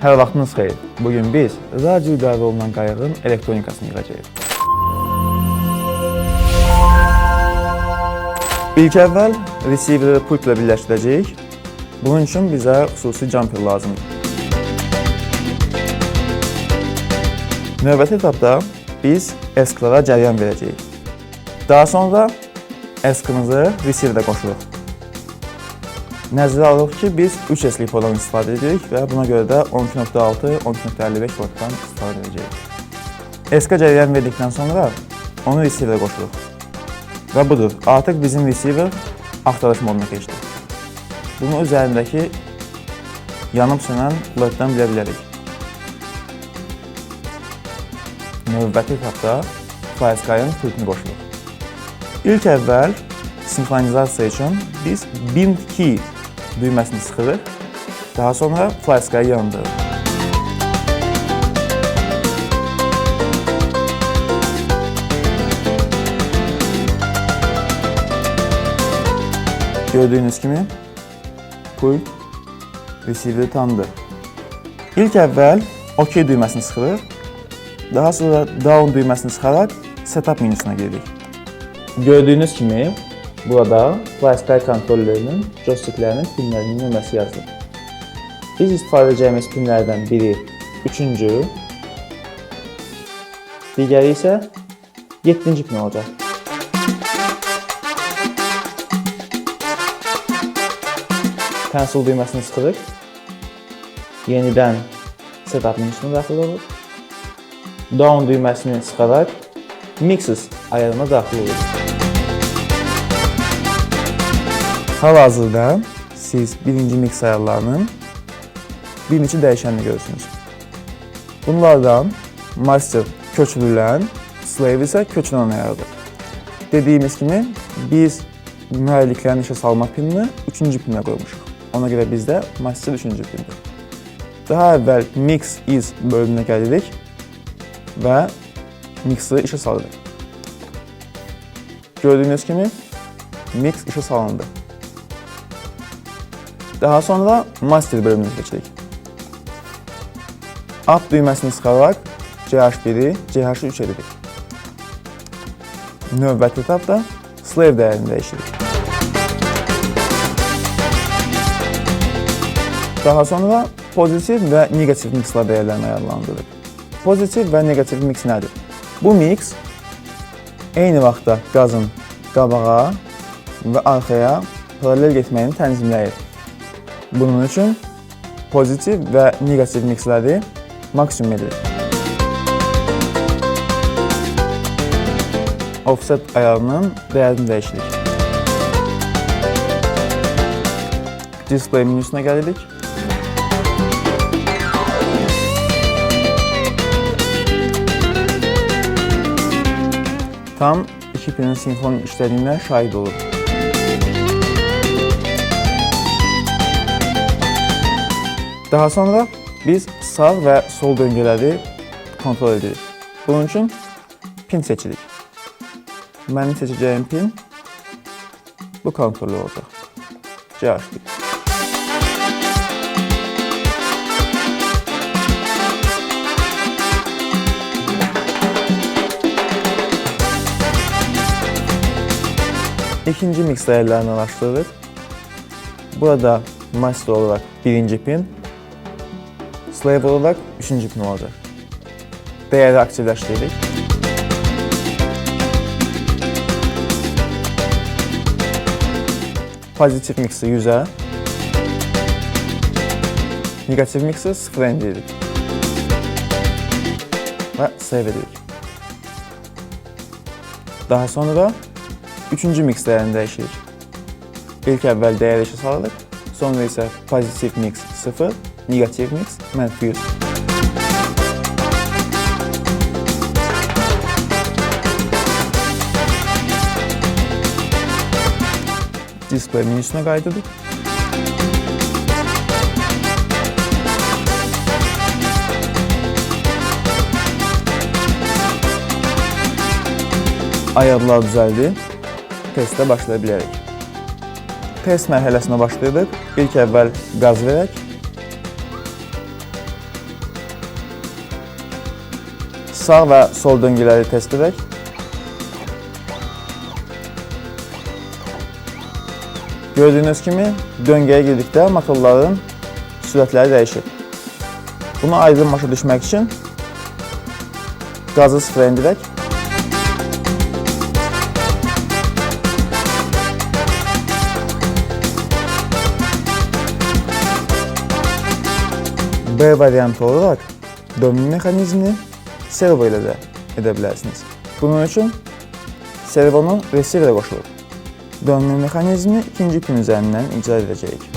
Hər vaxtınız xeyir. Bugün biz radio idarə olunan qayığın elektronikasını yığacağıq. İlk əvvəl resiverı pult ilə birləşdirəcəyik. Bunun üçün bizə xüsusi jumper lazımdır. Növbəti etapda biz ESC-lara cəryan verəcəyik. Daha sonra ESC-ımızı receiverə qoşuruq. Nəzərə alırıq ki, biz 3 S-lik portdan istifadə edirik və buna görə də 12.6, 12.55 portdan istifadə edəcəyik. ESC-ə cəryan verdikdən sonra onu receiverə qoşuruq. Və budur, artıq bizim receiver axtarış moduna keçdi. Bunu üzərindəki yanıb sönən LED-dən bilə bilərik. Növbəti etapda FlySky-ın pultunu qoşuruq. İlk əvvəl sinkronizasiya üçün biz bind key düyməsini sıxırıq. Daha sonra FlySky-ı yandırırıq. Gördüyünüz kimi pult resiver'i tanıdı. İlk əvvəl OK düyməsini sıxırıq. Daha sonra down düyməsini sıxaraq setup menüsünə giririk. Gördüyünüz kimi burada FlySky kontrollerinin joysticklərinin pinlərinin nömrəsi yazılır. Biz istifadə edəcəyimiz pinlərdən biri 3-cü, digəri isə 7-ci pin olacaq. Cancel düyməsini sıxırıq. Yenidən setup menüsünə daxil olur. Down düyməsini sıxaraq Mixes ayarına daxil olur. Hal-hazırda siz birinci mix ayarlarının bir neçə dəyişənini görürsünüz. Bunlardan master köçürülən, slave isə köçürülən ayarıdır. Dediyimiz kimi biz mühərriklərin işə salma pinini 3-cü pinə qoymuşuq. Ona görə bizdə master 3-cü pindir. Daha əvvəl mix is bölümünə gəlirik və mixi işə salırıq. Gördüyünüz kimi mix işə salındı. Daha sonra master bölümünə keçirik. Up düyməsini sıxaraq CH1-i CH3 edirik. Növbəti etapda slave dəyərini dəyişirik. Daha sonra pozitiv və negativ mixlar dəyərlərini ayarlandırırıq. Pozitiv və negativ mix nədir? Bu mix eyni vaxtda qazın qabağa və arxaya paralel getməyini tənzimləyir. Bunun üçün pozitiv və negativ mixləri maksimum edilir. Offset ayarının dəyərini dəyişirik. Display menüsünə gəlirik. Tam iki pinin sinkron işlədiyinə şahid olur. Daha sonra biz sağ və sol döngələri kontrol edirik. Bunun üçün pin seçirik. Mənim seçəcəyim pin bu kontroller olacaq. CH1. İkinci mix dəyərlərini araşdırırıq. Burada master olaraq birinci pin, slave olaraq 3-cü pin olacaq. Dəyəri aktivləşdiririk. Pozitiv mixi 100-ə, negativ mixi 0-a indiririk və save edirik. Daha sonra 3-cü mix dəyərini dəyişirik. İlk əvvəl dəyəri işə salırıq, sonra isə pozitiv mix 0, negativ mix -100. Display menüsünə qayıdırıq. Ayarlar düzəldi. Testə başlaya bilərik. Test mərhələsinə başlayırıq. İlk əvvəl qaz verək. sağ və sol döngələri test edək. Gördüyünüz kimi döngəyə girdikdə motorların sürətləri dəyişir. Bunu aydın başa düşmək üçün qazı sıfıra endirək. B variantı olaraq dönmə mexanizmini servo ilə də edə bilərsiniz. Bunun üçün servonun resiverə qoşulur. Dönmə mexanizmini ikinci pin üzərindən icra edəcəyik.